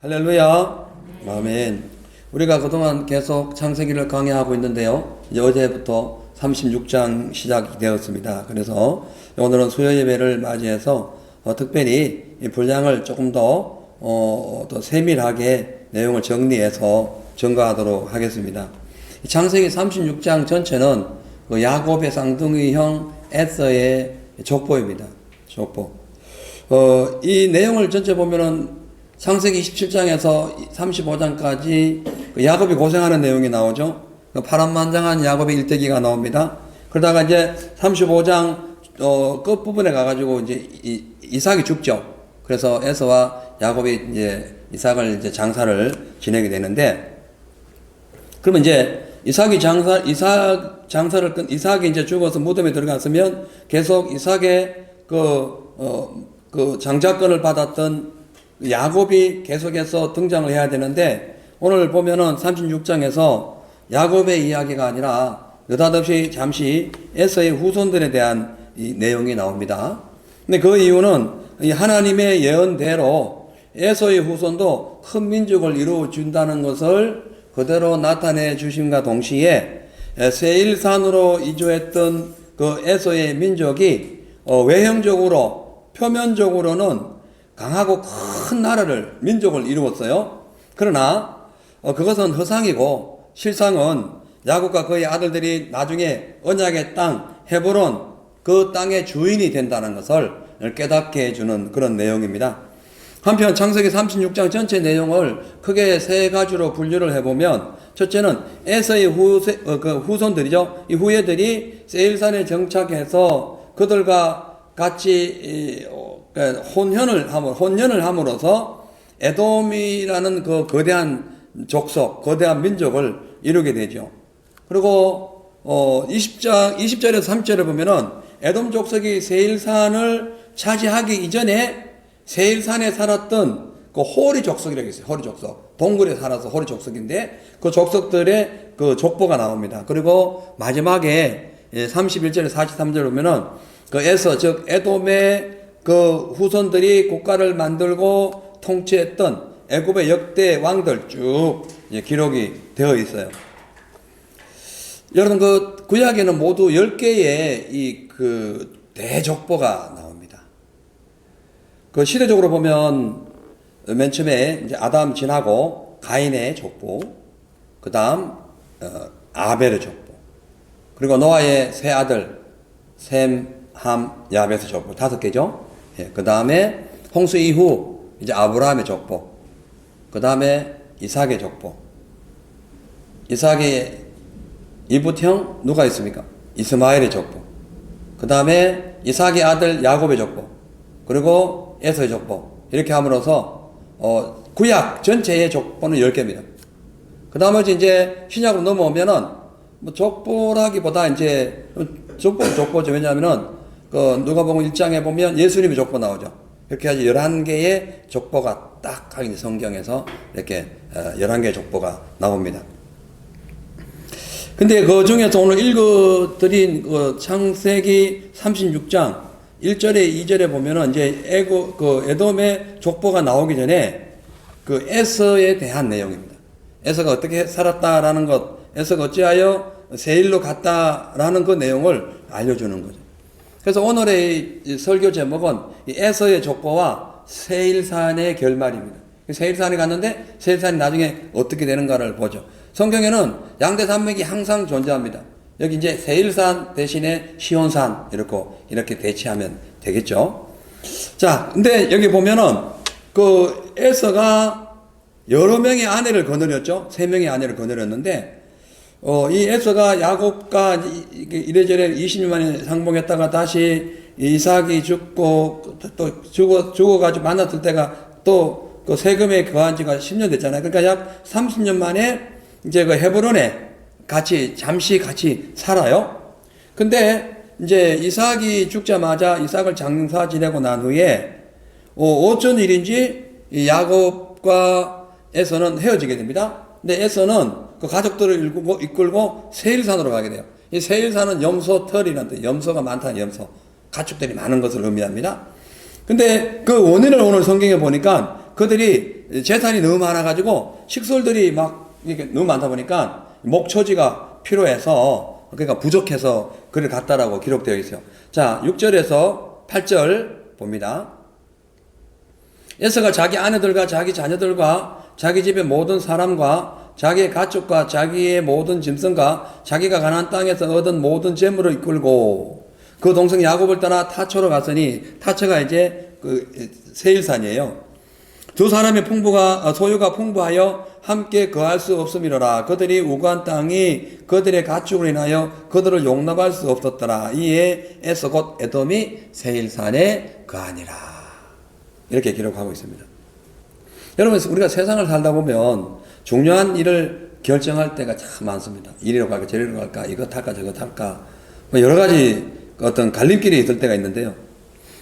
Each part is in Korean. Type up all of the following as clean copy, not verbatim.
할렐루야. 아멘. 우리가 그동안 계속 창세기를 강의하고 있는데요. 이제 어제부터 36장 시작이 되었습니다. 그래서 오늘은 수요 예배를 맞이해서 특별히 이 분량을 조금 더 세밀하게 내용을 정리해서 전가하도록 하겠습니다. 창세기 36장 전체는 그 야곱의 쌍둥이형 에서의 족보입니다. 족보. 이 내용을 전체 보면은 창세기 27장에서 35장까지 야곱이 고생하는 내용이 나오죠. 파란만장한 야곱의 일대기가 나옵니다. 그러다가 이제 35장 끝부분에 가가지고 이제 이삭이 죽죠. 그래서 에서와 야곱이 이제 이삭을 이제 장사를 지내게 되는데, 그러면 이제 이삭이 이제 죽어서 무덤에 들어갔으면 계속 이삭의 그 장자권을 받았던 야곱이 계속해서 등장을 해야 되는데, 오늘 보면은 36장에서 야곱의 이야기가 아니라 느닷없이 잠시 에서의 후손들에 대한 이 내용이 나옵니다. 근데 그 이유는 이 하나님의 예언대로 에서의 후손도 큰 민족을 이루어 준다는 것을 그대로 나타내 주심과 동시에 세일산으로 이주했던 그 에서의 민족이 외형적으로 표면적으로는 강하고 큰 나라를 민족을 이루었어요. 그러나 그것은 허상이고 실상은 야곱과 그의 아들들이 나중에 언약의 땅 헤브론 그 땅의 주인이 된다는 것을 깨닫게 해주는 그런 내용입니다. 한편 창세기 36장 전체 내용을 크게 세 가지로 분류를 해보면, 첫째는 에서의 후손들이죠. 이 후예들이 세일산에 정착해서 그들과 같이 혼연을 함으로써 에돔이라는 그 거대한 족속, 거대한 민족을 이루게 되죠. 그리고 20절에서 30절을 보면은 에돔 족속이 세일산을 차지하기 이전에 세일산에 살았던 그 호리 족속이라고 있어요. 호리 족속. 동굴에 살아서 호리 족속인데 그 족속들의 그 족보가 나옵니다. 그리고 마지막에 31절에서 43절 보면은 그 에서, 즉 에돔의 그 후손들이 국가를 만들고 통치했던 애굽의 역대 왕들 쭉 기록이 되어 있어요. 여러분, 그 구약에는 모두 10개의 이 그 대족보가 나옵니다. 그 시대적으로 보면 맨 처음에 이제 아담 지나고 가인의 족보, 그 다음 아벨의 족보, 그리고 노아의 세 아들 셈, 함, 야벳의 족보 5개죠. 예, 그 다음에 홍수 이후 이제 아브라함의 족보, 그 다음에 이삭의 족보. 이삭의 이붓형 누가 있습니까? 이스마엘의 족보. 그 다음에 이삭의 아들 야곱의 족보, 그리고 에서의 족보. 이렇게 함으로써 구약 전체의 족보는 10개입니다. 그 다음에 이제 신약으로 넘어오면은 뭐 족보라기보다 이제 족보죠. 왜냐하면은 그 누가복음 1장에 보면 예수님의 족보 나오죠. 이렇게 해서 11개의 족보가 딱 하긴 성경에서 이렇게 11개의 족보가 나옵니다. 근데 그 중에서 오늘 읽어드린 그 창세기 36장 1절에 2절에 보면은 이제 에돔의 족보가 나오기 전에 그 에서에 대한 내용입니다. 에서가 어떻게 살았다라는 것, 에서가 어찌하여 세일로 갔다라는 그 내용을 알려주는 거죠. 그래서 오늘의 설교 제목은 에서의 족보와 세일산의 결말입니다. 세일산에 갔는데 세일산이 나중에 어떻게 되는가를 보죠. 성경에는 양대 산맥이 항상 존재합니다. 여기 이제 세일산 대신에 시온산 이렇게 대치하면 되겠죠. 자, 근데 여기 보면은 그 에서가 여러 명의 아내를 거느렸죠. 3명의 아내를 거느렸는데 이 에서가 야곱과 이래저래 20년만에 상봉했다가 다시 이삭이 죽고 또 죽어가지고 만났을 때가 또 그 세금에 거한 지가 10년 됐잖아요. 그러니까 약 30년 만에 이제 그 헤브론에 잠시 같이 살아요. 근데 이제 이삭이 죽자마자 이삭을 장사 지내고 난 후에 어쩐 일인지 야곱과 에서는 헤어지게 됩니다. 근데 에서는 그 가족들을 이끌고 세일산으로 가게 돼요. 이 세일산은 염소털이라는 뜻, 염소가 많다는 염소, 가축들이 많은 것을 의미합니다. 근데 그 원인을 오늘 성경에 보니까 그들이 재산이 너무 많아가지고 식솔들이 막 이렇게 너무 많다 보니까 목초지가 필요해서 그러니까 부족해서 그를 갔다라고 기록되어 있어요. 자, 6절에서 8절 봅니다. 에서가 자기 아내들과 자기 자녀들과 자기 집의 모든 사람과 자기의 가축과 자기의 모든 짐승과 자기가 가나안 땅에서 얻은 모든 재물을 이끌고 그 동생 야곱을 떠나 타초로 갔으니 타초가 이제 그 세일산이에요. 두 사람의 소유가 풍부하여 함께 거할 수 없음이로라. 그들이 우거한 땅이 그들의 가축으로 인하여 그들을 용납할 수 없었더라. 이에 에서 곧 에돔이 세일산에 거하니라. 이렇게 기록하고 있습니다. 여러분, 우리가 세상을 살다 보면 중요한 일을 결정할 때가 참 많습니다. 이리로 갈까 저리로 갈까 이거 탈까 저거 탈까 뭐 여러 가지 어떤 갈림길이 있을 때가 있는데요.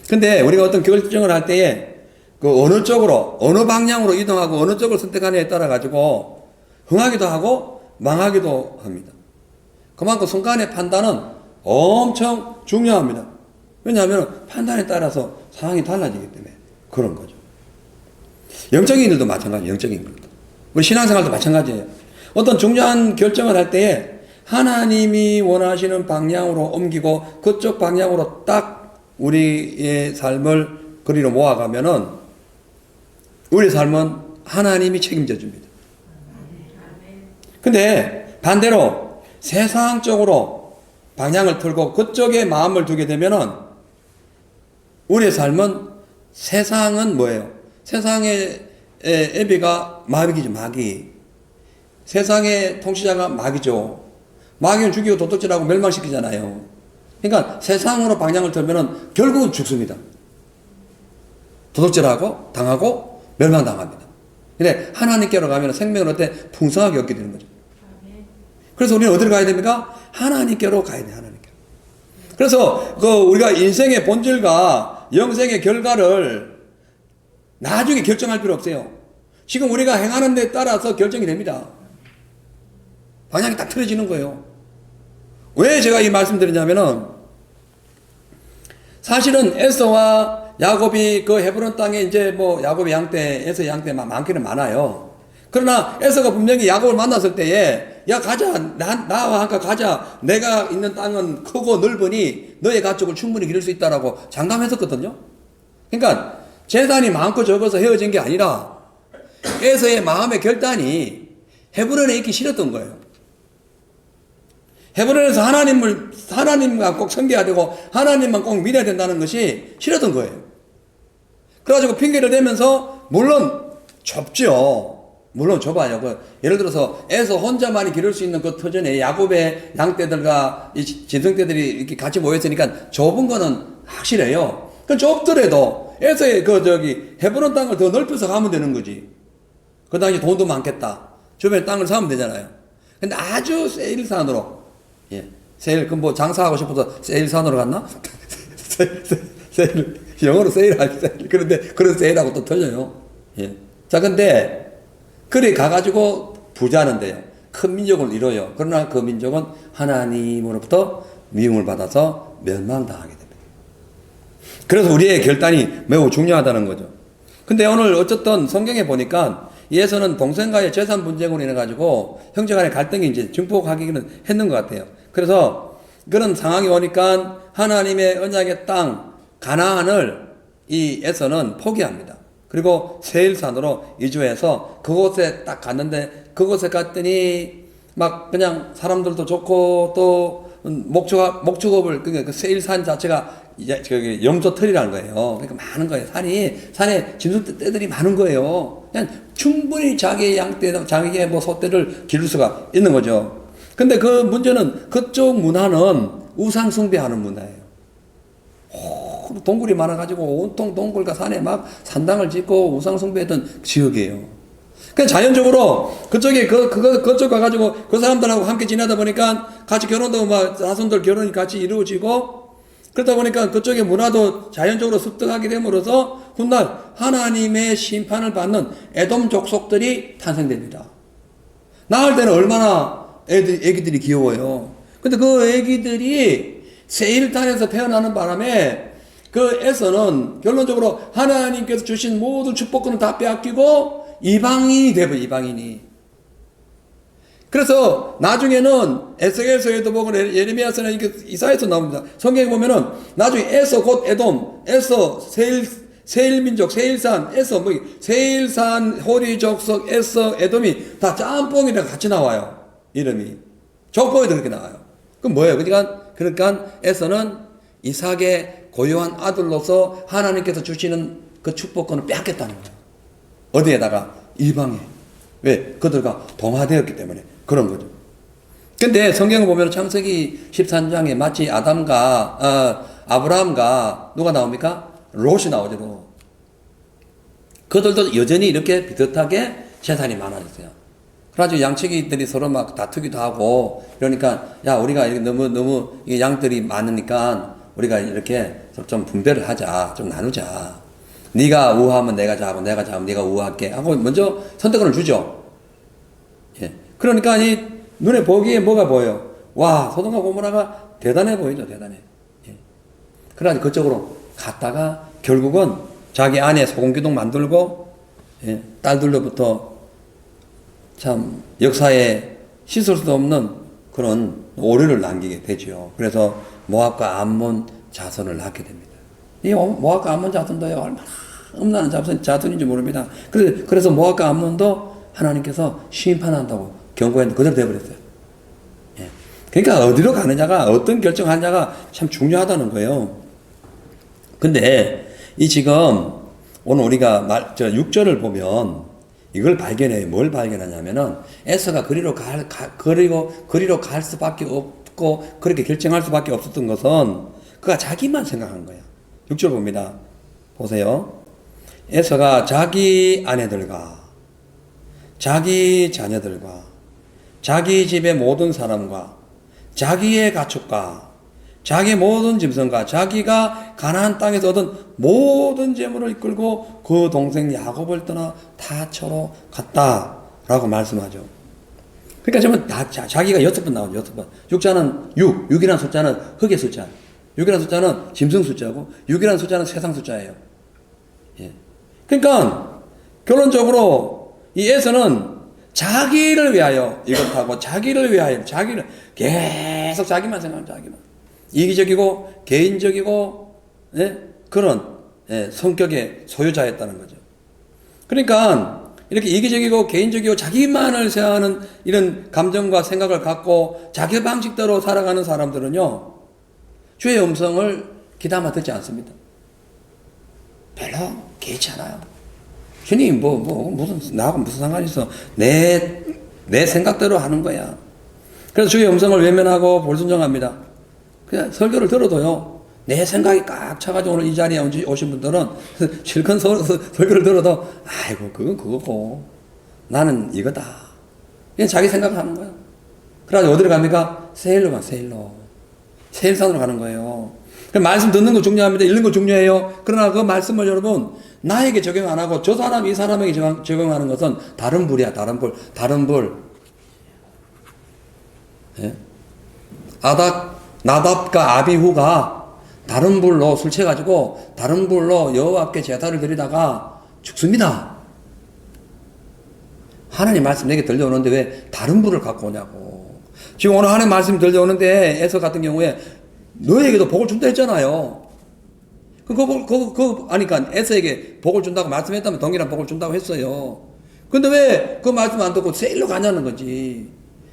근데 우리가 어떤 결정을 할 때에 그 어느 쪽으로 어느 방향으로 이동하고 어느 쪽을 선택하느냐에 따라 가지고 흥하기도 하고 망하기도 합니다. 그만큼 순간의 판단은 엄청 중요합니다. 왜냐하면 판단에 따라서 상황이 달라지기 때문에 그런 거죠. 영적인 일도 마찬가지예요. 영적인 일도. 우리 신앙생활도 마찬가지예요. 어떤 중요한 결정을 할 때에 하나님이 원하시는 방향으로 옮기고 그쪽 방향으로 딱 우리의 삶을 그리로 모아가면은 우리 삶은 하나님이 책임져 줍니다. 근데 반대로 세상적으로 방향을 틀고 그쪽에 마음을 두게 되면은 우리의 삶은 세상은 뭐예요? 세상의 애비가 마귀죠, 마귀. 세상의 통치자가 마귀죠. 마귀는 죽이고 도둑질하고 멸망시키잖아요. 그러니까 세상으로 방향을 틀면은 결국은 죽습니다. 도둑질하고 당하고 멸망당합니다. 근데 하나님께로 가면 생명을 어때 풍성하게 얻게 되는 거죠. 그래서 우리는 어디로 가야 됩니까? 하나님께로 가야 돼요. 하나님께로. 그래서 우리가 인생의 본질과 영생의 결과를 나중에 결정할 필요 없어요. 지금 우리가 행하는 데 따라서 결정이 됩니다. 방향이 딱 틀어지는 거예요. 왜 제가 이 말씀 드리냐면은 사실은 에서와 야곱이 그 헤브론 땅에 이제 뭐 야곱의 양떼, 에서의 양떼 많기는 많아요. 그러나 에서가 분명히 야곱을 만났을 때에 야 가자, 나와 함께 가자. 내가 있는 땅은 크고 넓으니 너의 가축을 충분히 기를 수 있다라고 장담했었거든요. 그러니까 재산이 많고 적어서 헤어진 게 아니라 에서의 마음의 결단이 헤브론에 있기 싫었던 거예요. 헤브론에서 하나님만 꼭 섬겨야 되고 하나님만 꼭 믿어야 된다는 것이 싫었던 거예요. 그래가지고 핑계를 대면서 물론 좁죠. 물론 좁아요. 예를 들어서 에서 혼자만이 기를 수 있는 그 터전에 야곱의 양떼들과 이 짐승떼들이 이렇게 같이 모였으니까 좁은 거는 확실해요. 그 좁더라도 에서의 헤브론 땅을 더 넓혀서 가면 되는 거지. 그 당시 돈도 많겠다. 주변에 땅을 사면 되잖아요. 근데 아주 세일산으로 세일, 뭐 장사하고 싶어서 세일산으로 갔나? 세일, 영어로 세일할 세일. 그런데, 그런 세일하고 또 틀려요. 자, 근데, 그래 가가지고 부자는데요. 큰 민족을 이뤄요. 그러나 그 민족은 하나님으로부터 미움을 받아서 멸망당하게 됩니다. 그래서 우리의 결단이 매우 중요하다는 거죠. 근데 오늘 어쨌든 성경에 보니까 예서는 동생과의 재산 분쟁으로 인해가지고 형제 간의 갈등이 이제 증폭하기는 했는 것 같아요. 그래서 그런 상황이 오니까 하나님의 언약의 땅 가나안을 이 에서는 포기합니다. 그리고 세일산으로 이주해서 그곳에 딱 갔는데 그곳에 갔더니 막 그냥 사람들도 좋고 또 목축업을 그러니까 그 세일산 자체가 저기 염소털이라는 거예요. 그러니까 많은 거예요. 산에 짐승떼들이 많은 거예요. 그냥 충분히 자기의 양떼, 자기의 뭐 소떼를 기를 수가 있는 거죠. 근데 그 문제는 그쪽 문화는 우상 숭배하는 문화예요. 동굴이 많아가지고 온통 동굴과 산에 막 산당을 짓고 우상 숭배했던 지역이에요. 그냥 자연적으로 그쪽에 그쪽 가가지고 그 사람들하고 함께 지내다 보니까 같이 결혼도 막 자손들 결혼이 같이 이루어지고 그러다 보니까 그쪽의 문화도 자연적으로 습득하게 됨으로써 훗날 하나님의 심판을 받는 에돔 족속들이 탄생됩니다. 낳을 때는 얼마나 애기들이 귀여워요. 근데 그 애기들이 세일탄에서 태어나는 바람에 그 에서는 결론적으로 하나님께서 주신 모든 축복권을 다 빼앗기고 이방인이 되버려, 이방인이. 그래서 나중에는 에스겔서에도 보고 예레미야서나 이사야서 나옵니다. 성경에 보면은 나중에 에서 곧 에돔, 에서 세일민족, 세일산, 에서 뭐 세일산, 호리족속, 에서, 에돔이 다 짬뽕이랑 같이 나와요. 이름이. 족보에도 그렇게 나와요. 그럼 뭐예요? 그러니까 에서는 이삭의 고유한 아들로서 하나님께서 주시는 그 축복권을 빼앗겼다는 거예요. 어디에다가? 이방에. 왜? 그들과 동화되었기 때문에 그런 거죠. 근데 성경을 보면 창세기 13장에 마치 아브라함과 누가 나옵니까? 롯이 나오죠. 롯. 그들도 여전히 이렇게 비슷하게 재산이 많아졌어요. 그래가지고 양치기들이 서로 막 다투기도 하고, 그러니까, 야, 우리가 너무 양들이 많으니까, 우리가 이렇게 좀 분배를 하자. 좀 나누자. 네가 우하면 내가 잡고, 내가 잡으면 네가 우할게. 하고 먼저 선택권을 주죠. 예. 그러니까 이 눈에 보기에 뭐가 보여요? 와, 소돔과 고모라가 대단해 보이죠. 대단해. 예. 그래가지고 그쪽으로 갔다가 결국은 자기 아내 소금기둥 만들고, 예. 딸들로부터 참 역사에 씻을 수도 없는 그런 오류를 남기게 되죠. 그래서 모압과 암몬 자손을 낳게 됩니다. 이 모압과 암몬 자손도요, 얼마나 엄나는 자손인지 모릅니다. 그래서 모압과 암몬도 하나님께서 심판한다고 경고했는데 그대로 되어버렸어요. 예. 그러니까 어디로 가느냐가, 어떤 결정하느냐가 참 중요하다는 거예요. 근데 이 지금 오늘 우리가 6절을 보면 이걸 발견해요. 뭘 발견하냐면은 에서가 그리로 갈 수밖에 없고 그렇게 결정할 수밖에 없었던 것은 그가 자기만 생각한 거야. 6절 봅니다. 보세요. 에서가 자기 아내들과 자기 자녀들과 자기 집의 모든 사람과 자기의 가축과 자기 모든 짐승과 자기가 가나안 땅에서 얻은 모든 재물을 이끌고 그 동생 야곱을 떠나 타초로 갔다라고 말씀하죠. 그러니까 저는 자기가 6번 나오죠. 6번. 6이라는 숫자는 흑의 숫자. 6이라는 숫자는 짐승 숫자고 6이라는 숫자는 세상 숫자예요. 예. 그러니까 결론적으로 이 에서는 자기를 위하여 이것하고 자기를 위하여 자기를 계속 자기만 생각합니다. 자기만. 이기적이고 개인적이고, 예? 그런, 예, 성격의 소유자였다는 거죠. 그러니까 이렇게 이기적이고 개인적이고 자기만을 생각하는 이런 감정과 생각을 갖고 자기 방식대로 살아가는 사람들은요, 주의 음성을 귀담아 듣지 않습니다. 별로 개의치 않아요. 주님 나하고 무슨 상관이 있어. 내 생각대로 하는 거야. 그래서 주의 음성을 외면하고 불순종합니다. 그냥 설교를 들어도요, 내 생각이 꽉 차가지고 오늘 이 자리에 오신 분들은 실컷 설교를 들어도, 아이고, 그건 그거고, 나는 이거다. 그냥 자기 생각하는 거야. 그래가지고 어디로 갑니까? 세일산으로 가는 거예요. 말씀 듣는 거 중요합니다. 읽는 거 중요해요. 그러나 그 말씀을 여러분, 나에게 적용 안 하고 저 사람, 이 사람에게 적용하는 것은 다른 불이야, 다른 불. 예? 나답과 아비후가 다른 불로 술 취해가지고 다른 불로 여호와께 제사를 드리다가 죽습니다. 하나님 말씀 내게 들려오는데 왜 다른 불을 갖고 오냐고. 지금 오늘 하나님 말씀이 들려오는데 에서 같은 경우에 너에게도 복을 준다 했잖아요. 아니까 에서에게 복을 준다고 말씀했다면 동일한 복을 준다고 했어요. 근데 왜 그 말씀 안 듣고 세일로 가냐는 거지.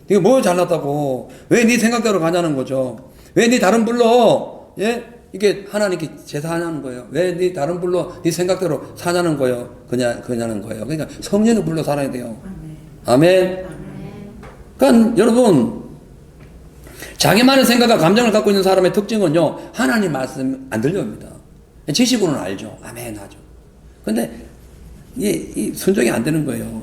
이게 뭐 잘났다고. 왜 네 생각대로 가냐는 거죠. 왜 네 다른 불로, 예? 이게 하나님께 제사하냐는 거예요. 왜 네 다른 불로 네 생각대로 사냐는 거예요. 그냐는 거예요. 그러니까 성령의 불로 살아야 돼요. 아멘. 그러니까 여러분, 자기만의 생각과 감정을 갖고 있는 사람의 특징은요, 하나님 말씀 안 들려옵니다. 지식으로는 알죠. 아멘 하죠. 근데 이게 순종이 안 되는 거예요.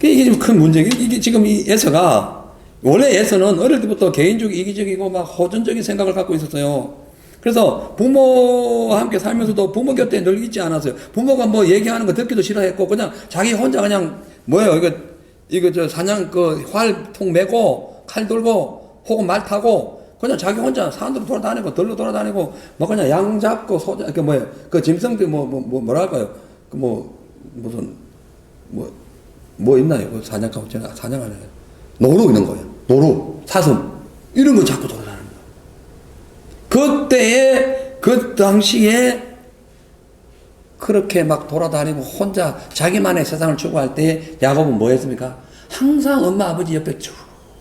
이게 좀 큰 문제. 이게 지금 이 에서가, 원래 에서는 어릴 때부터 개인적, 이기적이고 막 호전적인 생각을 갖고 있었어요. 그래서 부모와 함께 살면서도 부모 곁에 늘 있지 않았어요. 부모가 뭐 얘기하는 거 듣기도 싫어했고, 그냥 자기 혼자 그냥, 이거 사냥 활통 메고, 칼 들고, 혹은 말 타고, 그냥 자기 혼자 산으로 돌아다니고 들로 돌아다니고 뭐 그냥 양 잡고 소 그 뭐야 그 짐승들 뭐랄까요 그 무슨 뭐 있나요 그 사냥하고 사냥하는 노루 있는 거예요. 노루 사슴 이런 거 잡고 돌아다니는 거예요. 그때에 그 당시에 그렇게 막 돌아다니고 혼자 자기만의 세상을 추구할 때 야곱은 뭐 했습니까? 항상 엄마 아버지 옆에 쭉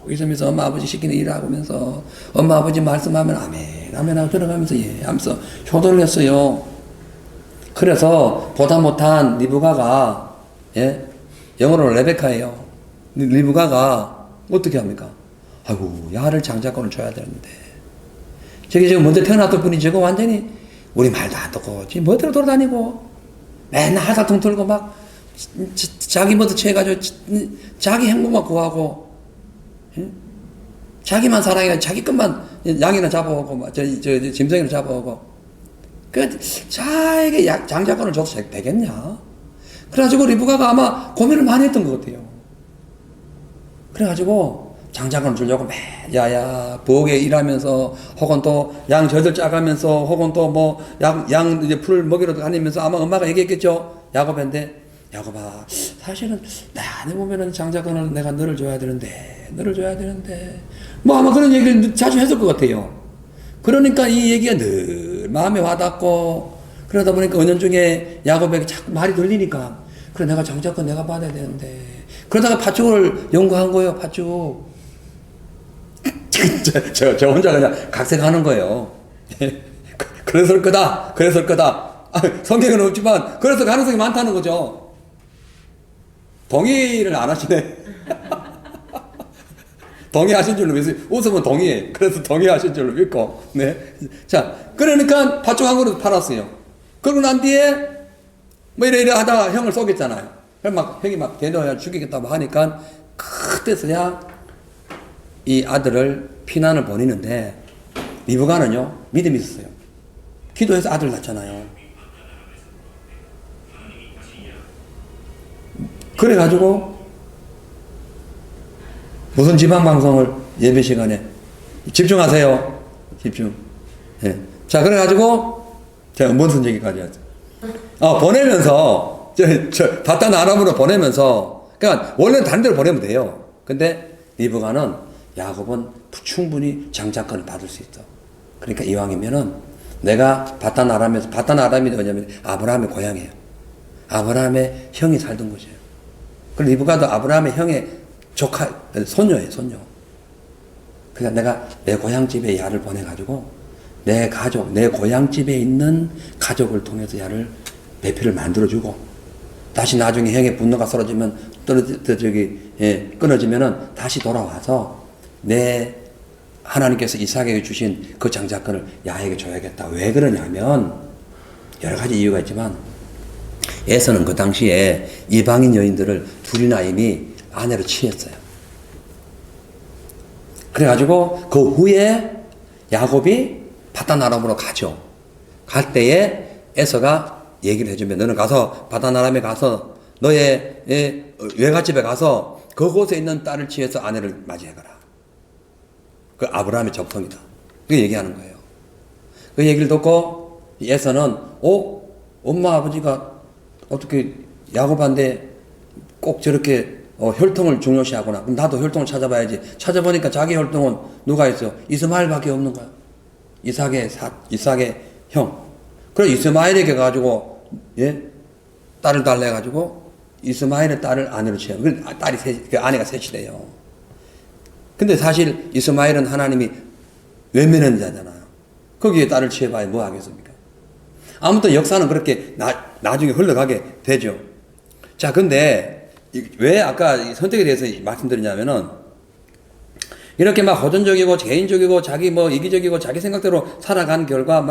있으면서 엄마 아버지 시키는 일을 하면서 엄마 아버지 말씀하면 아멘 아멘 하고 들어가면서 예 하면서 효도를 했어요. 그래서 보다 못한 리브가가 예 영어로 레베카예요. 리브가가 어떻게 합니까? 아이고 야를 장자권을 줘야 되는데 저기 지금 먼저 태어났던 분이 지금 완전히 우리 말도 안 듣고 지금 멋대로 돌아다니고 맨날 하사통 들고 막 자기 모드 취해가지고 자기 행복만 구하고 자기만 사랑해 자기 것만 양이나 잡아오고 짐승이나 잡아오고 그 자에게 장자권을 줘도 되겠냐? 그래가지고 리브가가 아마 고민을 많이 했던 것 같아요. 그래가지고 장자권을 주려고 야야 부엌에 일하면서 혹은 또 양 젖을 짜가면서 혹은 또 뭐 양 이제 풀 먹이러 다니면서 아마 엄마가 얘기했겠죠. 야곱한테 야곱아 사실은 나한테 보면은 장자권을 내가 너를 줘야 되는데 뭐 아마 그런 얘기를 자주 했을 것 같아요. 그러니까 이 얘기가 늘 마음에 와닿고 그러다 보니까 은연중에 야곱에게 자꾸 말이 들리니까 그래 내가 장자권 내가 받아야 되는데 그러다가 팥죽을 연구한 거예요. 팥죽 저 혼자 그냥 각색하는 거예요. 그랬을 거다. 성경에는 없지만 그래서 가능성이 많다는 거죠. 동의를 안 하시네. 동의하신 줄로 믿어요. 웃으면 동의해. 그래서 동의하신 줄로 믿고. 네. 자, 그러니까 팥죽 한 그릇 팔았어요. 그러고 난 뒤에 뭐 이래 하다가 형을 쏘겠잖아요. 그럼 막 형이 막 대놓아 죽이겠다고 하니까 그때서야 이 아들을 피난을 보내는데 리브가는요 믿음이 있었어요. 기도해서 아들 낳잖아요. 그래가지고 무슨 지방방송을 예배 시간에 집중하세요. 집중. 예. 자 그래가지고 제가 무슨 얘기까지 했어요. 보내면서 저 바탄 아람으로 보내면서 그러니까 원래는 다른 데로 보내면 돼요. 근데 리브가는 야곱은 충분히 장자권을 받을 수 있어. 그러니까 이왕이면은 내가 바탄 아람이 뭐냐면 아브라함의 고향이에요. 아브라함의 형이 살던 곳이에요. 그리고 리브가도 아브라함의 형의 손녀예요, 손녀. 그러니까 내가 내 고향집에 야를 보내가지고 내 가족, 내 고향집에 있는 가족을 통해서 야를 배필을 만들어주고 다시 나중에 형의 분노가 쏟아지면 끊어지면은 다시 돌아와서 내 하나님께서 이삭에게 주신 그 장자권을 야에게 줘야겠다. 왜 그러냐면 여러 가지 이유가 있지만 에서는 그 당시에 이방인 여인들을 둘이나 이미 아내로 취했어요. 그래가지고 그 후에 야곱이 바단 아람으로 가죠. 갈 때에 에서가 얘기를 해주면 너는 가서 바단 아람에 가서 너의 외갓집에 가서 그곳에 있는 딸을 취해서 아내를 맞이해가라. 그 아브라함의 적성이다. 그 얘기하는 거예요. 그 얘기를 듣고 에서는 엄마 아버지가 어떻게 야곱한테 꼭 저렇게 혈통을 중요시하구나. 그럼 나도 혈통을 찾아봐야지. 찾아보니까 자기 혈통은 누가 있어요? 이스마엘밖에 없는 거야. 이삭의 형. 그래 이스마엘에게 가지고 딸을 달래 가지고 이스마엘의 딸을 아내로 취해요. 그 아내가 셋이 돼요. 근데 사실 이스마엘은 하나님이 외면한 자잖아요. 거기에 딸을 취해봐야 뭐 하겠습니까? 아무튼 역사는 그렇게 나중에 흘러가게 되죠. 자, 근데 왜 아까 선택에 대해서 말씀드리냐면은 이렇게 막 호전적이고 개인적이고 자기 뭐 이기적이고 자기 생각대로 살아간 결과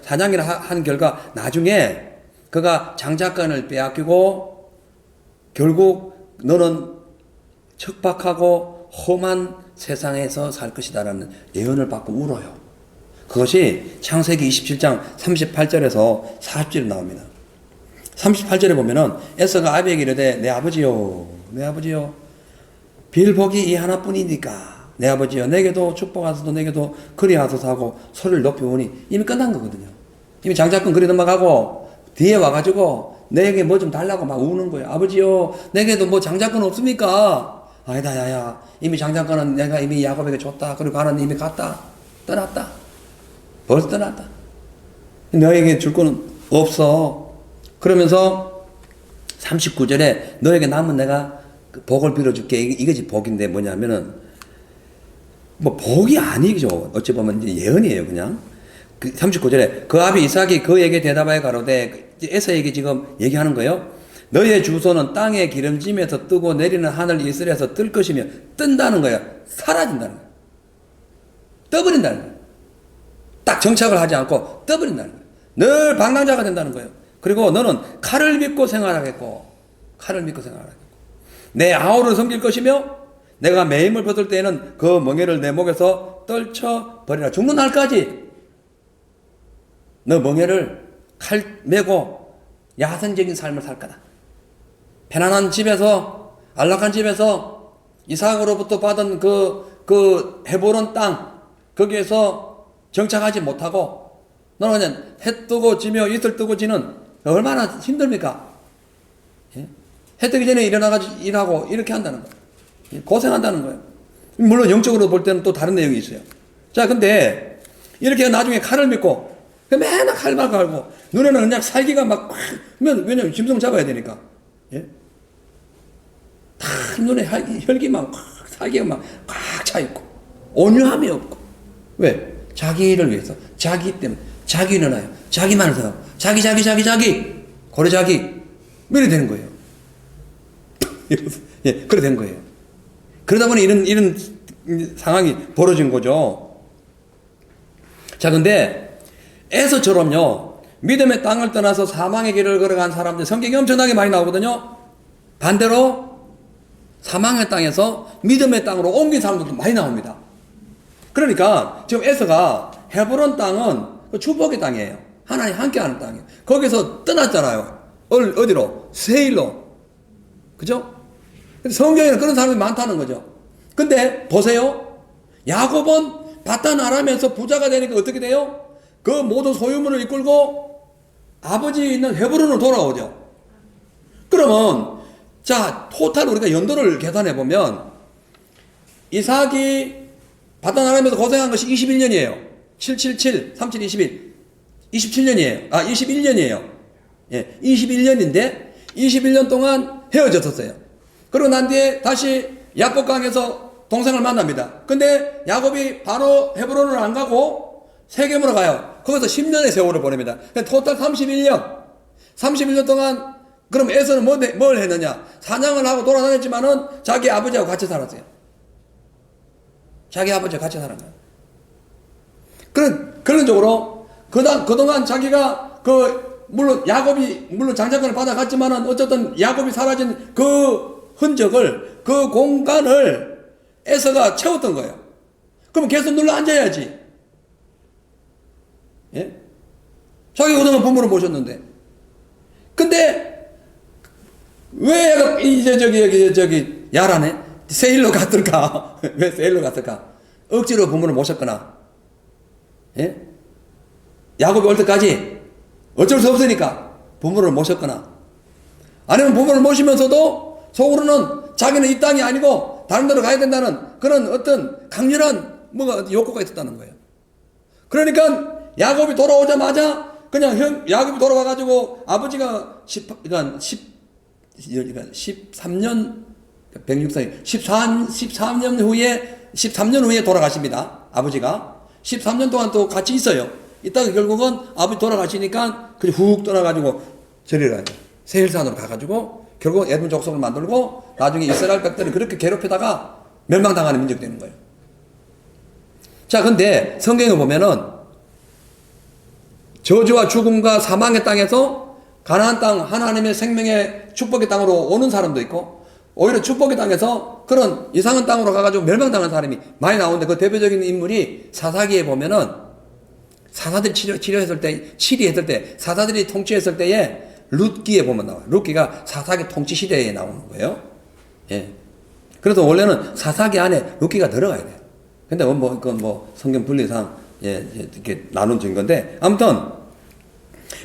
사냥이라 한 결과 나중에 그가 장자권을 빼앗기고 결국 너는 척박하고 험한 세상에서 살 것이다라는 예언을 받고 울어요. 그것이 창세기 27장 38절에서 40절에 나옵니다. 38절에 보면은 에서가 아비에게 이르되 내 아버지요 빌복이 이 하나뿐이니까 내 아버지여 내게도 축복하소서 내게도 그리하소서 하고 소리를 높이 우니 이미 끝난 거거든요. 이미 장자권 그리 넘어가고 뒤에 와가지고 내게 뭐 좀 달라고 막 우는 거예요. 아버지요 내게도 뭐 장자권 없습니까? 아니다 야야 이미 장자권은 내가 이미 야곱에게 줬다. 그리고 하나님 이미 갔다. 떠났다. 벌써 떠났다. 너에게 줄 거는 없어. 그러면서 39절에 너에게 남은 내가 복을 빌어줄게. 이것이 복인데 뭐냐면은 뭐 복이 아니죠. 어찌 보면 이제 예언이에요. 그냥 39절에 그 아비 이삭이 그에게 대답하여 가로되 에서에게 지금 얘기하는 거예요. 너의 주소는 땅의 기름짐에서 뜨고 내리는 하늘 이슬에서 뜰 것이며 뜬다는 거야. 사라진다는 거야. 떠버린다는 거야. 딱 정착을 하지 않고 떠버린다는 거야. 늘 방랑자가 된다는 거예요. 그리고 너는 칼을 믿고 생활하겠고 칼을 믿고 생활하겠고 내 아우를 섬길 것이며 내가 매임을 벗을 때에는 그 멍에를 내 목에서 떨쳐 버리라. 죽는 날까지 너 멍에를 칼 메고 야생적인 삶을 살 거다. 편안한 집에서 안락한 집에서 이삭으로부터 받은 그 헤브론 땅 거기에서 정착하지 못하고 너는 그냥 해 뜨고 지며 이슬 뜨고 지는 얼마나 힘듭니까? 예? 해 뜨기 전에 일어나가지고 일하고 이렇게 한다는 거예요. 예? 고생한다는 거예요. 물론 영적으로 볼 때는 또 다른 내용이 있어요. 자, 근데 이렇게 나중에 칼을 믿고 맨날 칼만 갈고 눈에는 그냥 살기가 막 왜냐면 짐승 잡아야 되니까. 예? 다 눈에 혈기만 살기가 막 꽉 차 있고 온유함이 없고 왜? 자기를 위해서 자기 때문에 자기 일어나요. 자기만을 생각하고 자기 고래 자기 이렇게 되는 거예요. 예, 그렇게 된 거예요. 그러다 보니 이런 상황이 벌어진 거죠. 자, 근데 에서처럼요 믿음의 땅을 떠나서 사망의 길을 걸어간 사람들 성경이 엄청나게 많이 나오거든요. 반대로 사망의 땅에서 믿음의 땅으로 옮긴 사람들도 많이 나옵니다. 그러니까 지금 에서가 헤브론 땅은 축복의 땅이에요. 하나님 함께하는 땅이에요. 거기서 떠났잖아요. 어디로? 세일로. 그죠? 성경에는 그런 사람이 많다는 거죠. 근데 보세요. 야곱은 바단 아람에서 부자가 되니까 어떻게 돼요? 그 모든 소유물을 이끌고 아버지 있는 헤브론으로 돌아오죠. 그러면 자 토탈 우리가 연도를 계산해 보면 이삭이 바단 아람에서 고생한 것이 21년이에요. 777, 37, 21. 27년이에요. 21년이에요. 예, 21년인데 21년 동안 헤어졌었어요. 그러고 난 뒤에 다시 야복강에서 동생을 만납니다. 근데 야곱이 바로 헤브론을 안 가고 세겜으로 가요. 거기서 10년의 세월을 보냅니다. 토탈 31년. 31년 동안 그럼 에서는 뭘 했느냐? 사냥을 하고 돌아다녔지만은 자기 아버지하고 같이 살았어요. 자기 아버지와 같이 살은 거예요. 그런 쪽으로 그동안 자기가 물론 야곱이 물론 장자권을 받아갔지만은 어쨌든 야곱이 사라진 그 흔적을 그 공간을 에서가 채웠던 거예요. 그럼 계속 눌러 앉아야지. 예? 자기 그동안 부모를 모셨는데. 근데 왜 이제 저기 야라네? 세일로 갔을까? 왜 세일로 갔을까? 억지로 부모를 모셨거나, 예? 야곱이 올 때까지 어쩔 수 없으니까 부모를 모셨거나, 아니면 부모를 모시면서도 속으로는 자기는 이 땅이 아니고 다른 데로 가야 된다는 그런 어떤 강렬한 뭐가 욕구가 있었다는 거예요. 그러니까 야곱이 돌아오자마자 그냥 야곱이 돌아와가지고 아버지가 13년 106세 13년 후에 돌아가십니다. 아버지가 13년 동안 또 같이 있어요. 이따가 결국은 아버지 돌아가시니까 그냥 훅 떠나가지고 저리를 가요. 세일산으로 가가지고 결국 에돔 족속을 만들고 나중에 이스라엘 백들을 그렇게 괴롭히다가 멸망당하는 민족이 되는 거예요. 자, 근데 성경에 보면은 저주와 죽음과 사망의 땅에서 가나안 땅 하나님의 생명의 축복의 땅으로 오는 사람도 있고 오히려 축복의 땅에서 그런 이상한 땅으로 가가지고 멸망당한 사람이 많이 나오는데 그 대표적인 인물이 사사기에 보면은 사사들이 치리했을 때 사사들이 통치했을 때에 룻기에 보면 나와요. 룻기가 사사기 통치 시대에 나오는 거예요. 예. 그래서 원래는 사사기 안에 룻기가 들어가야 돼요. 근데 그건 성경 분리상 이렇게 나눈 증거인데, 아무튼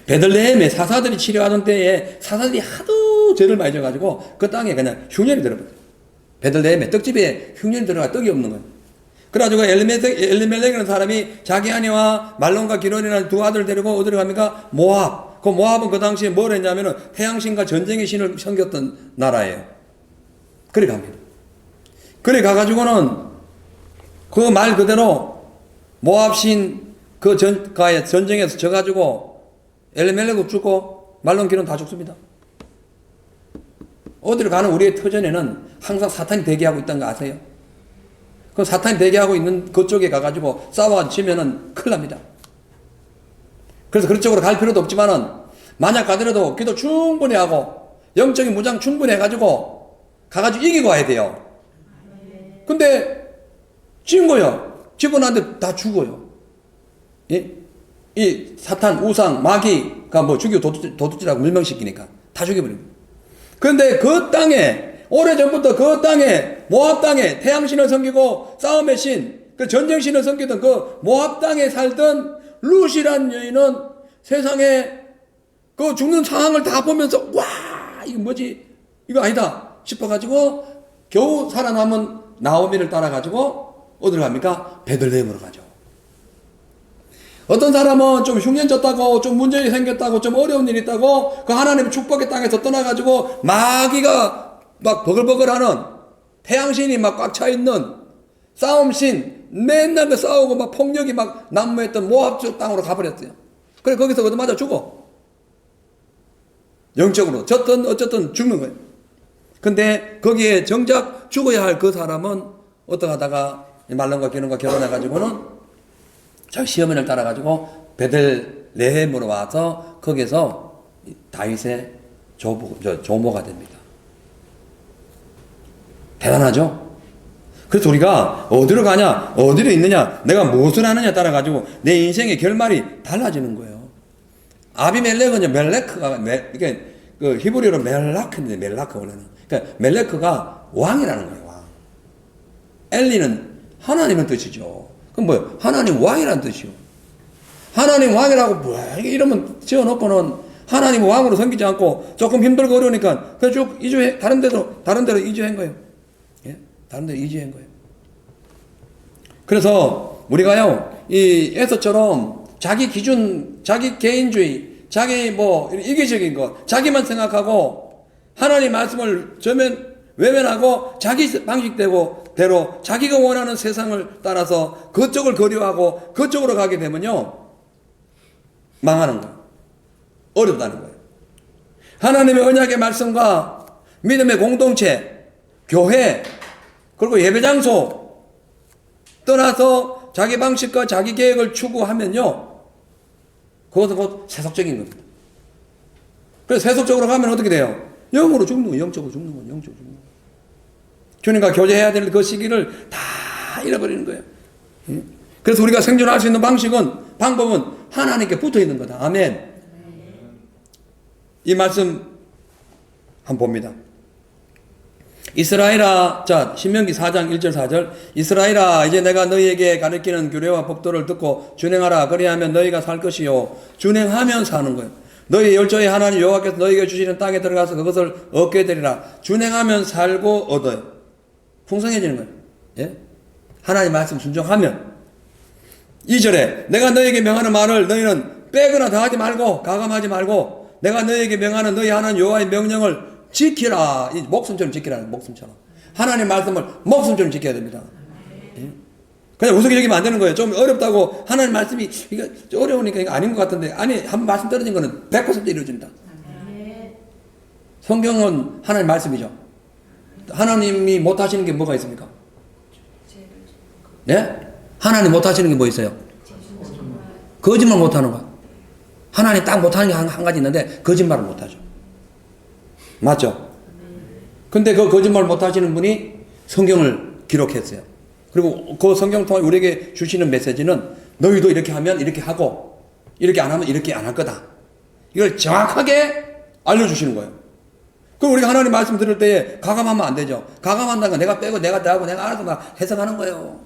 베들레헴에 사사들이 치료하던 때에 사사들이 하도 죄를 많이 져가지고 그 땅에 그냥 흉년이 들어버려요. 베들레헴에 떡집에 흉년이 들어가 떡이 없는 거예요. 그래가지고 엘리멜렉이라는 사람이 자기 아내와 말론과 기론이라는 두 아들을 데리고 어디로 갑니까? 모압. 그 모압은 그 당시에 뭘 했냐면은 태양신과 전쟁의 신을 섬겼던 나라예요. 그래 갑니다. 그래 가가지고는 그 말 그대로 모압신 그 전쟁에서 져가지고 엘리멜렉도 죽고 말론 기론 다 죽습니다. 어디로 가는 우리의 터전에는 항상 사탄이 대기하고 있다는 거 아세요? 그 사탄이 대기하고 있는 그쪽에 가가지고 싸워가지고 지면은 큰일 납니다. 그래서 그쪽으로 갈 필요도 없지만은 만약 가더라도 기도 충분히 하고 영적인 무장 충분히 해가지고 가가지고 이기고 와야 돼요. 근데 진 거요. 지고 나는데 다 죽어요. 이 사탄, 우상, 마귀가 죽이고 도둑질하고 물명시키니까 다 죽여버립니다. 그런데 그 땅에 오래전부터 그 땅에 모압 땅에 태양신을 섬기고 싸움의 신, 그 전쟁신을 섬기던 그 모압 땅에 살던 룻이란 여인은 세상에 그 죽는 상황을 다 보면서 와 이거 뭐지 이거 아니다 싶어가지고 겨우 살아남은 나오미를 따라가지고 어디로 갑니까? 베들레헴으로 가죠. 어떤 사람은 좀 흉년 졌다고 좀 문제가 생겼다고 좀 어려운 일이 있다고 그 하나님의 축복의 땅에서 떠나가지고 마귀가 막 버글버글하는 태양신이 막 꽉 차있는 싸움신 맨날 그 싸우고 막 폭력이 막 난무했던 모압 쪽 땅으로 가버렸어요. 그래 거기서 얻어맞아 죽어. 영적으로 졌든 어쨌든 죽는 거예요. 근데 거기에 정작 죽어야 할 그 사람은 어떻게 하다가 말론과 기론과 결혼해가지고는 자기 시어머니를 따라가지고 베들레헴으로 와서 거기서 다윗의 조모가 됩니다. 대단하죠? 그래서 우리가 어디로 가냐, 어디로 있느냐, 내가 무엇을 하느냐 따라가지고 내 인생의 결말이 달라지는 거예요. 아비멜렉은 멜레크가, 이게 그 히브리어로 멜라크인데, 멜라크 원래는. 그러니까 멜레크가 왕이라는 거예요, 왕. 엘리는 하나님의 뜻이죠. 그럼 뭐예요? 하나님 왕이라는 뜻이요. 하나님 왕이라고 뭐야 이러면 지어놓고는 하나님 왕으로 섬기지 않고 조금 힘들고 어려우니까 그냥 쭉 이주해 다른 데로 이주한 거예요. 예? 다른 데로 이주한 거예요. 그래서 우리가요 이 에서처럼 자기 기준, 자기 개인주의, 자기 이기적인 것, 자기만 생각하고 하나님 말씀을 외면하고 자기 방식대로 자기가 원하는 세상을 따라서 그쪽을 그리워하고 그쪽으로 가게 되면요 망하는 거예요. 어렵다는 거예요. 하나님의 언약의 말씀과 믿음의 공동체, 교회, 그리고 예배장소 떠나서 자기 방식과 자기 계획을 추구하면요 그것은 곧 세속적인 겁니다. 그래서 세속적으로 가면 어떻게 돼요? 영으로 죽는 거예요. 영적으로 죽는 거예요. 영적으로 죽는 거예요. 주님과 교제해야 될 그 시기를 다 잃어버리는 거예요. 그래서 우리가 생존할 수 있는 방법은 하나님께 붙어 있는 거다. 아멘. 이 말씀 한번 봅니다. 이스라엘아, 자, 신명기 4장 1절 4절. 이스라엘아, 이제 내가 너희에게 가르치는 규례와 법도를 듣고 준행하라. 그리하면 너희가 살 것이요. 준행하면 사는 거예요. 너희 열조의 하나님 여호와께서 너희에게 주시는 땅에 들어가서 그것을 얻게 되리라. 준행하면 살고 얻어요. 풍성해지는 거예요. 예? 하나님 말씀 순종하면. 2절에 내가 너희에게 명하는 말을 너희는 빼거나 더하지 말고 가감하지 말고 내가 너희에게 명하는 너희 하나님 여호와의 명령을 지키라. 이 목숨처럼 지키라는 목숨처럼. 하나님 말씀을 목숨처럼 지켜야 됩니다. 예? 그냥 우습게 여기면 안 되는 거예요. 좀 어렵다고 하나님 말씀이 이거 어려우니까 이거 아닌 것 같은데 아니 한 말씀 떨어진 거는 100% 이루어진다. 성경은 하나님 말씀이죠. 하나님이 못하시는 게 뭐가 있습니까? 예? 하나님 못하시는 게 뭐 있어요? 거짓말 못하는 거. 하나님 딱 못하는 게 한 가지 있는데 거짓말을 못하죠. 맞죠? 근데 그 거짓말 못하시는 분이 성경을 기록했어요. 그리고 그 성경을 통해 우리에게 주시는 메시지는 너희도 이렇게 하면 이렇게 하고 이렇게 안 하면 이렇게 안 할 거다. 이걸 정확하게 알려주시는 거예요. 그럼 우리가 하나님 말씀 들을 때에 가감하면 안 되죠. 가감한다는 건 내가 빼고 내가 더하고 내가 알아서 막 해석하는 거예요.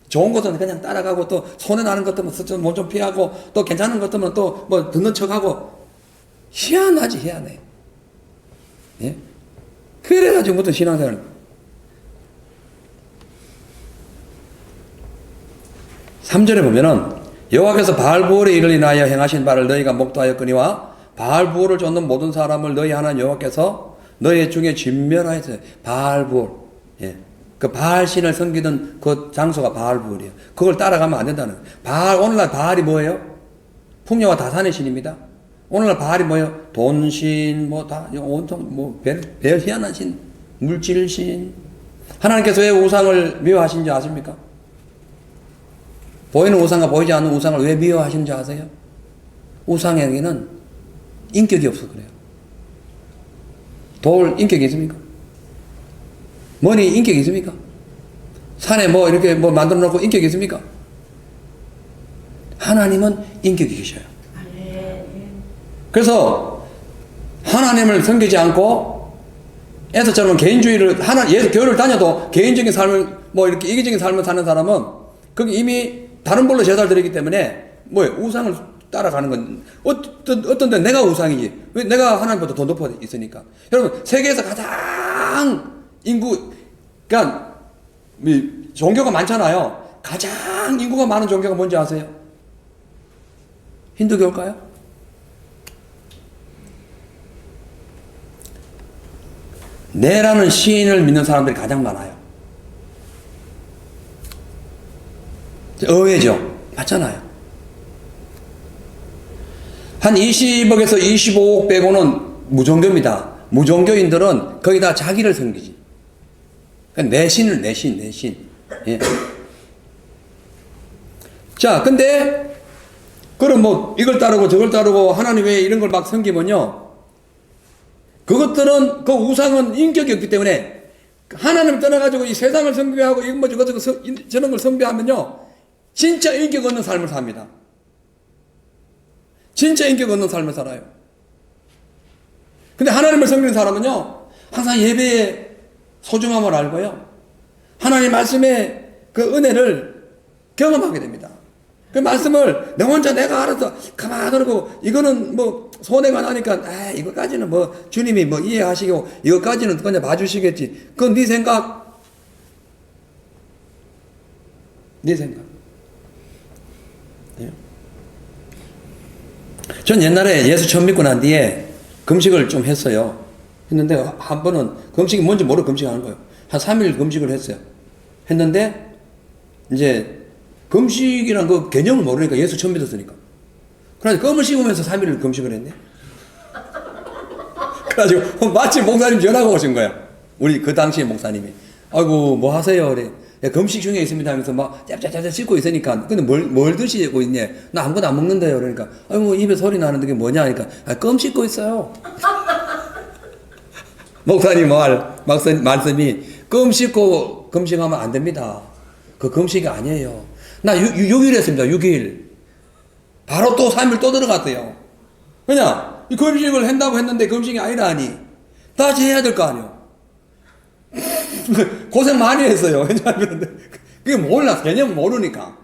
좋은 것은 그냥 따라가고 또 손에 나는 것들은 뭐좀 피하고 또 괜찮은 것들은 또 뭐 듣는 척하고 희한하지 희한해. 예? 그래가지고 무슨 신앙생활 3절에 보면은 여호와께서 바알부올의 일을 인하여 행하신 바를 너희가 목도하였거니와 바알부올을 쫓는 모든 사람을 너희 하나님 여호와께서 너희 중에 진멸하였어요. 바알부올. 예. 그 바알신을 섬기던 그 장소가 바알부올이에요. 그걸 따라가면 안 된다는 거예요. 바알, 오늘날 바알이 뭐예요? 풍요와 다산의 신입니다. 오늘날 바알이 뭐예요? 돈신, 뭐 다, 온통, 뭐, 별 희한한 신, 물질신. 하나님께서 왜 우상을 미워하신지 아십니까? 보이는 우상과 보이지 않는 우상을 왜 미워하시는지 아세요? 우상에게는 인격이 없어 그래요. 돌 인격이 있습니까? 머리 인격이 있습니까? 산에 뭐 이렇게 뭐 만들어 놓고 인격이 있습니까? 하나님은 인격이 계셔요. 그래서 하나님을 섬기지 않고 에서처럼 개인주의를 예수 교회를 다녀도 개인적인 삶을 뭐 이렇게 이기적인 삶을 사는 사람은 그게 이미 다른 벌로 제사를 드리기 때문에 뭐예요? 우상을 따라가는 건 어떤 데 내가 우상이지. 왜 내가 하나님보다 더 높아 있으니까. 여러분 세계에서 가장 인구 그러니까 종교가 많잖아요. 가장 인구가 많은 종교가 뭔지 아세요? 힌두교일까요? 네라는 시인을 믿는 사람들이 가장 많아요. 의외죠. 맞잖아요. 한 20억에서 25억 빼고는 무종교입니다. 무종교인들은 거의 다 자기를 섬기지. 내 신을 내 신. 예. 자, 근데 그럼 뭐 이걸 따르고 저걸 따르고 하나님 외에 이런 걸 막 섬기면요. 그것들은 그 우상은 인격이 없기 때문에 하나님을 떠나가지고 이 세상을 섬기하고 이거 뭐 저런 걸 섬기하면요. 진짜 인격 없는 삶을 삽니다. 진짜 인격 없는 삶을 살아요. 근데 하나님을 섬기는 사람은요, 항상 예배의 소중함을 알고요, 하나님 말씀의 그 은혜를 경험하게 됩니다. 그 말씀을 내 혼자 내가 알아서 가만히 그러고, 이거는 뭐 손해가 나니까, 이거까지는 뭐 주님이 뭐 이해하시고, 이거까지는 그냥 봐주시겠지. 그건 네 생각. 네 생각. 전 옛날에 예수 처음 믿고 난 뒤에 금식을 좀 했어요. 했는데 한 번은 금식이 뭔지 모르고 금식하는 거예요. 한 3일 금식을 했어요. 했는데 이제 금식이란 그 개념을 모르니까 예수 처음 믿었으니까. 그래서 껌을 씹으면서 3일을 금식을 했네. 그래가지고 마침 목사님 전화가 오신 거야. 우리 그 당시에 목사님이. 아이고 뭐 하세요? 그래. 금식 중에 있습니다 하면서 막 짭짭짭짭 씹고 있으니까 근데 뭘 드시고 있냐? 나 아무것도 안 먹는데요. 그러니까 아이고 입에 소리 나는데 그게 뭐냐 하니까 껌 씹고 있어요. 목사님 말씀이 껌 씹고 금식하면 안 됩니다. 그 금식이 아니에요. 나 6일 했습니다. 6일. 바로 또 3일 또 들어갔대요. 그냥 이 금식을 한다고 했는데 금식이 아니라니 다시 해야 될 거 아니에요. 고생 많이 했어요. 왜냐하면 그게 몰라. 개념을 모르니까.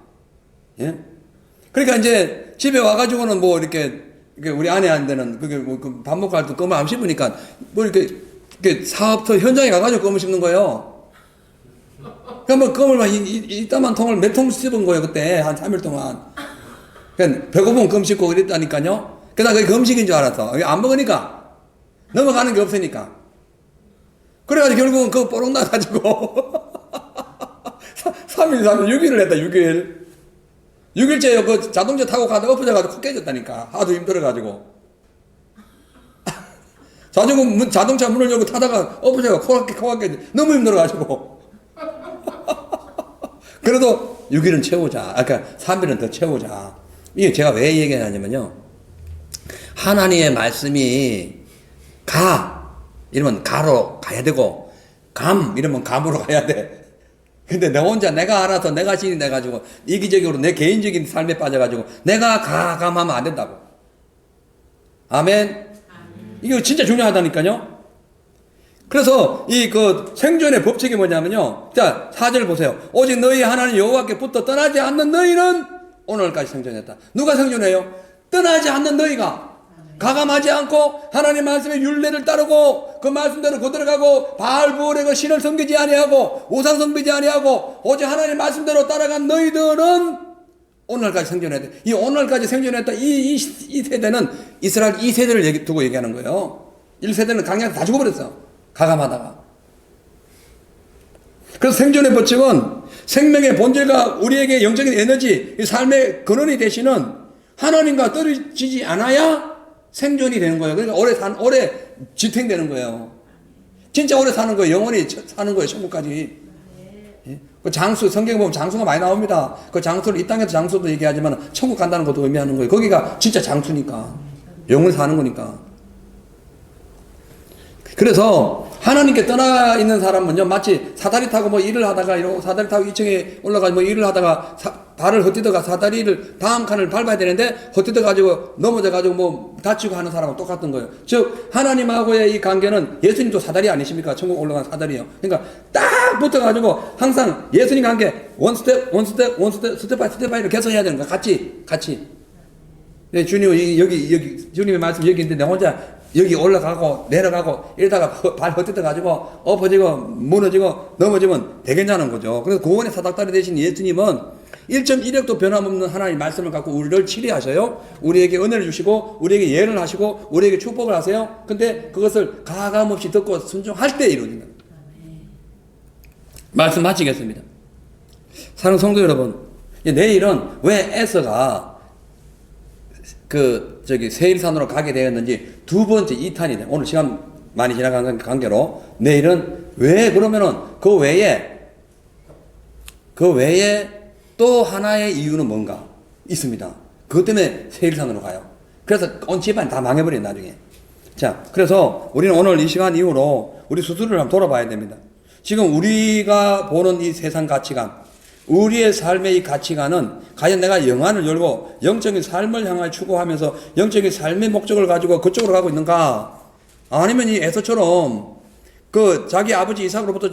예? 그러니까 이제 집에 와가지고는 뭐 이렇게 우리 아내한테는 그게 뭐 밥 먹고 할 때 껌을 안 씹으니까 뭐 이렇게 사업터 현장에 가가지고 껌을 씹는 거예요. 그러니까 뭐 껌을 막 이따만 통을 몇 통 씹은 거예요. 그때 한 3일 동안. 그러니까 배고프면 껌 씹고 그랬다니까요. 그러다 그게 금식인 줄 알았어. 안 먹으니까 넘어가는 게 없으니까. 그래가지고 결국은 그거 뽀록 나가지고 3일 6일을 했다. 6일째 그 자동차 타고 가다 엎어져가지고 코 깨졌다니까. 하도 힘들어가지고 자동차 문을 열고 타다가 엎어져가지고 코가 깨져. 너무 힘들어가지고 그래도 6일은 채우자. 그러니까 3일은 더 채우자. 이게 제가 왜 얘기하냐면요, 하나님의 말씀이 이러면 가로 가야 되고, 이러면 감으로 가야 돼. 근데 내 혼자 내가 알아서 내가 신이 돼가지고 이기적으로 내 개인적인 삶에 빠져가지고 내가 감하면 안 된다고. 아멘. 이거 진짜 중요하다니까요. 그래서 이 그 생존의 법칙이 뭐냐면요. 자, 4절 보세요. 오직 너희 하나님 여호와께부터 떠나지 않는 너희는 오늘까지 생존했다. 누가 생존해요? 떠나지 않는 너희가. 가감하지 않고 하나님 말씀의 율례를 따르고 그 말씀대로 거들어가고 바알 부올의 그 신을 섬기지 아니하고 우상 섬기지 아니하고 오직 하나님 말씀대로 따라간 너희들은 오늘까지 생존했다. 이 오늘까지 생존했다. 이 세대는 이스라엘 2세대를 두고 얘기하는 거예요. 1세대는 강약해서 다 죽어버렸어. 가감하다가. 그래서 생존의 법칙은 생명의 본질과 우리에게 영적인 에너지, 이 삶의 근원이 되시는 하나님과 떨어지지 않아야 생존이 되는 거예요. 그러니까 오래 지탱되는 거예요. 진짜 오래 사는 거예요. 영원히 사는 거예요. 천국까지. 예? 그 장수, 성경에 보면 장수가 많이 나옵니다. 그 장수를 이 땅에서 장수도 얘기하지만 천국 간다는 것도 의미하는 거예요. 거기가 진짜 장수니까. 영원히 사는 거니까. 그래서 하나님께 떠나 있는 사람은요, 마치 사다리 타고 뭐 일을 하다가, 이러고 사다리 타고 2층에 올라가서 뭐 일을 하다가 발을 헛디뎌가 사다리를 다음 칸을 밟아야 되는데 헛디뎌가지고 넘어져가지고 뭐 다치고 하는 사람하고 똑같은 거예요. 즉, 하나님하고의 이 관계는 예수님도 사다리 아니십니까? 천국 올라간 사다리요. 그러니까 딱 붙어가지고 항상 예수님 관계 스텝 바이 스텝 바이를 계속 해야 되는 거야. 같이. 네, 주님, 여기, 주님의 말씀 여기 있는데 내 혼자 여기 올라가고 내려가고 이러다가 발 헛디뎌 가지고 엎어지고 무너지고 넘어지면 되겠냐는 거죠. 그래서 구원의 사닥다리 되신 예수님은 1.1억도 변함없는 하나님의 말씀을 갖고 우리를 치리하셔요. 우리에게 은혜를 주시고 우리에게 예를 하시고 우리에게 축복을 하세요. 근데 그것을 가감없이 듣고 순종할 때 이루어진다. 말씀 마치겠습니다. 사랑하는 성도 여러분, 내일은 왜 에서가 세일산으로 가게 되었는지 두 번째 2탄이 돼. 오늘 시간 많이 지나간 관계로 내일은 왜 그러면은 그 외에 또 하나의 이유는 뭔가 있습니다. 그것 때문에 세일산으로 가요. 그래서 온 집안이 다 망해버려요, 나중에. 자, 그래서 우리는 오늘 이 시간 이후로 우리 스스로를 한번 돌아봐야 됩니다. 지금 우리가 보는 이 세상 가치관, 우리의 삶의 이 가치관은 과연 내가 영안을 열고 영적인 삶을 향하여 추구하면서 영적인 삶의 목적을 가지고 그쪽으로 가고 있는가? 아니면 이 에서처럼 자기 아버지 이삭으로부터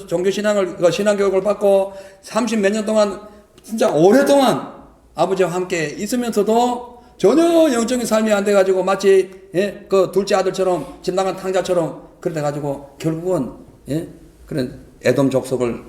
신앙교육을 받고 30 몇 년 동안 진짜 오랫동안 아버지와 함께 있으면서도 전혀 영적인 삶이 안 돼가지고 마치 그 둘째 아들처럼 집 나간 탕자처럼 그래 가지고 결국은 그런 에돔 족속을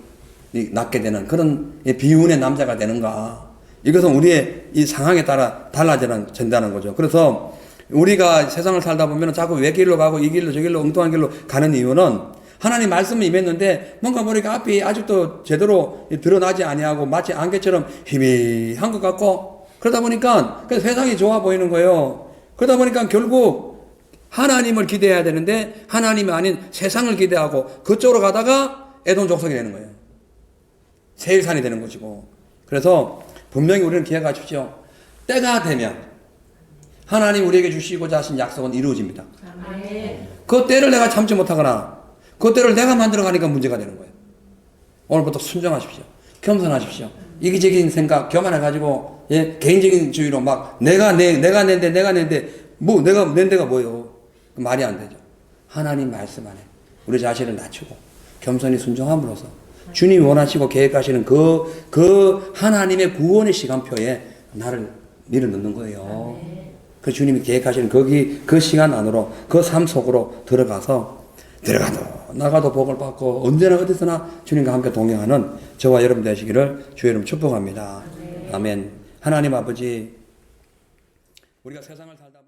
낳게 되는 그런 비운의 남자가 되는가. 이것은 우리의 이 상황에 따라 달라진다는 거죠. 그래서 우리가 세상을 살다 보면 자꾸 외 길로 가고 이 길로 저 길로 엉뚱한 길로 가는 이유는 하나님 말씀을 임했는데 뭔가 우리가 앞이 아직도 제대로 드러나지 아니하고 마치 안개처럼 희미한 것 같고 그러다 보니까 세상이 좋아 보이는 거예요. 그러다 보니까 결국 하나님을 기대해야 되는데 하나님이 아닌 세상을 기대하고 그쪽으로 가다가 에돔 족속이 되는 거예요. 세일산이 되는 것이고. 그래서 분명히 우리는 기억하십시오. 때가 되면 하나님 우리에게 주시고자 하신 약속은 이루어집니다. 그 때를 내가 참지 못하거나 그 때를 내가 만들어 가니까 문제가 되는 거예요. 오늘부터 순종하십시오. 겸손하십시오. 이기적인 생각 교만해가지고 개인적인 주의로 막 내가 낸데 뭐 내가 낸 데가 뭐예요? 말이 안 되죠. 하나님 말씀 안에 우리 자신을 낮추고 겸손히 순종함으로써 주님이 원하시고 계획하시는 그 하나님의 구원의 시간표에 나를 밀어넣는 거예요. 그 주님이 계획하시는 그 시간 안으로 그 삶 속으로 들어가도 나가도 복을 받고 언제나 어디서나 주님과 함께 동행하는 저와 여러분 되시기를 주의 이름 축복합니다. 아멘. 하나님 아버지, 우리가 세상을 살다